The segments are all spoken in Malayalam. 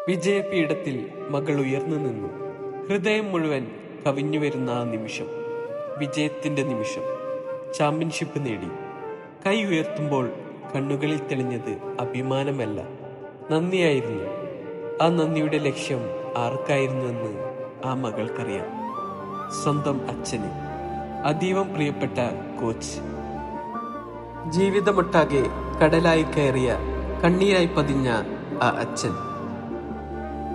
വിജയപീഠത്തിൽ മകൾ ഉയർന്നു നിന്നു. ഹൃദയം മുഴുവൻ കവിഞ്ഞു വരുന്ന ആ നിമിഷം, വിജയത്തിന്റെ നിമിഷം. ചാമ്പ്യൻഷിപ്പ് നേടി. കൈ ഉയർത്തുമ്പോൾ കണ്ണുകളിൽ തെളിഞ്ഞത് അഭിമാനമല്ല, നന്ദിയായിരുന്നു. ആ നന്ദിയുടെ ലക്ഷ്യം ആർക്കായിരുന്നുവെന്ന് ആ മകൾക്കറിയാം. സ്വന്തം അച്ഛന്, അതീവം പ്രിയപ്പെട്ട കോച്ച്. ജീവിതമൊട്ടാകെ കടലായി കയറിയ, കണ്ണീരായി പതിഞ്ഞ ആ അച്ഛൻ.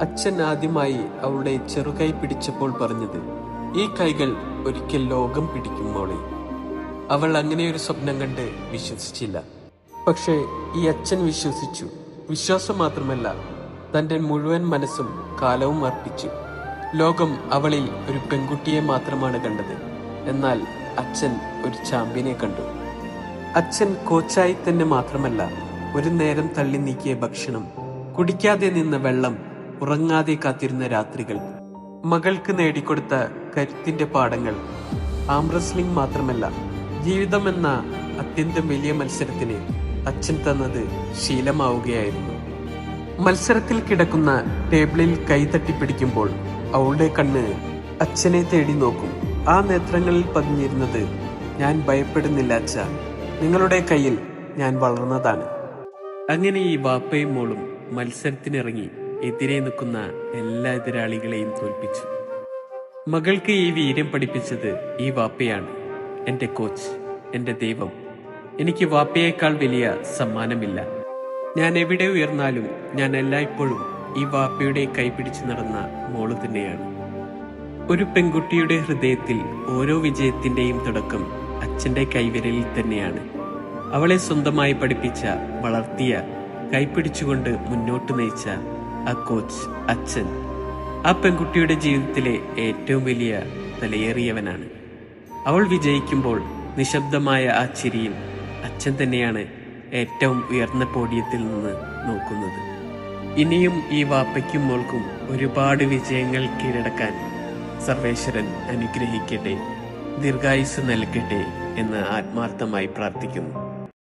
അച്ഛൻ ആദ്യമായി അവളുടെ ചെറുകൈ പിടിച്ചപ്പോൾ പറഞ്ഞത്, ഈ കൈകൾ ഒരിക്കൽ ലോകം പിടിക്കും മോളെ. അവൾ അങ്ങനെയൊരു സ്വപ്നം കണ്ട് വിശ്വസിച്ചില്ല. പക്ഷേ ഈ അച്ഛൻ വിശ്വസിച്ചു. വിശ്വാസം മാത്രമല്ല, തന്റെ മുഴുവൻ മനസ്സും കാലവും അർപ്പിച്ചു. ലോകം അവളിൽ ഒരു പെൺകുട്ടിയെ മാത്രമാണ് കണ്ടത്. എന്നാൽ അച്ഛൻ ഒരു ചാമ്പ്യനെ കണ്ടു. അച്ഛൻ കോച്ചായി തന്നെ മാത്രമല്ല, ഒരു നേരം തള്ളി നീക്കിയ ഭക്ഷണം, കുടിക്കാതെ നിന്ന വെള്ളം, ഉറങ്ങാതെ കാത്തിരുന്ന രാത്രികൾ, മകൾക്ക് നേടിക്കൊടുത്ത കരുത്തിന്റെ പാഠങ്ങൾ. ആം റെസ്ലിംഗ് മാത്രമല്ല, ജീവിതം എന്ന അത്യന്തം വലിയ മത്സരത്തിന് അച്ഛൻ തന്നത് ശീലമാവുകയായിരുന്നു. മത്സരത്തിൽ കിടക്കുന്ന ടേബിളിൽ കൈ തട്ടിപ്പിടിക്കുമ്പോൾ അവളുടെ കണ്ണ് അച്ഛനെ തേടി നോക്കും. ആ നേത്രങ്ങളിൽ പതിഞ്ഞിരുന്നത്, ഞാൻ ഭയപ്പെടുന്നില്ല അച്ഛ, നിങ്ങളുടെ കയ്യിൽ ഞാൻ വളർന്നതാണ്. അങ്ങനെ ഈ വാപ്പയും മോളും മത്സരത്തിനിറങ്ങി എതിരെ നിൽക്കുന്ന എല്ലാ എതിരാളികളെയും തോൽപ്പിച്ചു. മകൾക്ക് ഈ വീര്യം പഠിപ്പിച്ചത് ഈ വാപ്പയാണ്. എന്റെ കോച്ച്, എന്റെ ദൈവം. എനിക്ക് വാപ്പയേക്കാൾ വലിയ സമ്മാനമില്ല. ഞാൻ എവിടെ ഉയർന്നാലും ഞാൻ എല്ലായ്പ്പോഴും ഈ വാപ്പയുടെ കൈപിടിച്ചു നടന്ന മോള് തന്നെയാണ്. ഒരു പെൺകുട്ടിയുടെ ഹൃദയത്തിൽ ഓരോ വിജയത്തിന്റെയും തുടക്കം അച്ഛന്റെ കൈവിരലിൽ തന്നെയാണ്. അവളെ സ്വന്തമായി പഠിപ്പിച്ച, വളർത്തിയ, കൈപിടിച്ചുകൊണ്ട് മുന്നോട്ട് നയിച്ച ആ കോച്ച്, അച്ഛൻ, ആ പെൺകുട്ടിയുടെ ജീവിതത്തിലെ ഏറ്റവും വലിയ തലയേറിയവനാണ്. അവൾ വിജയിക്കുമ്പോൾ നിശബ്ദമായ ആ ചിരിയിൽ അച്ഛൻ തന്നെയാണ് ഏറ്റവും ഉയർന്ന പോഡിയത്തിൽ നിന്ന് നോക്കുന്നത്. ഇനിയും ഈ വാപ്പയ്ക്കും മോൾക്കും ഒരുപാട് വിജയങ്ങൾ കീഴടക്കാൻ സർവേശ്വരൻ അനുഗ്രഹിക്കട്ടെ, ദീർഘായുസ് നൽകട്ടെ എന്ന് ആത്മാർത്ഥമായി പ്രാർത്ഥിക്കുന്നു.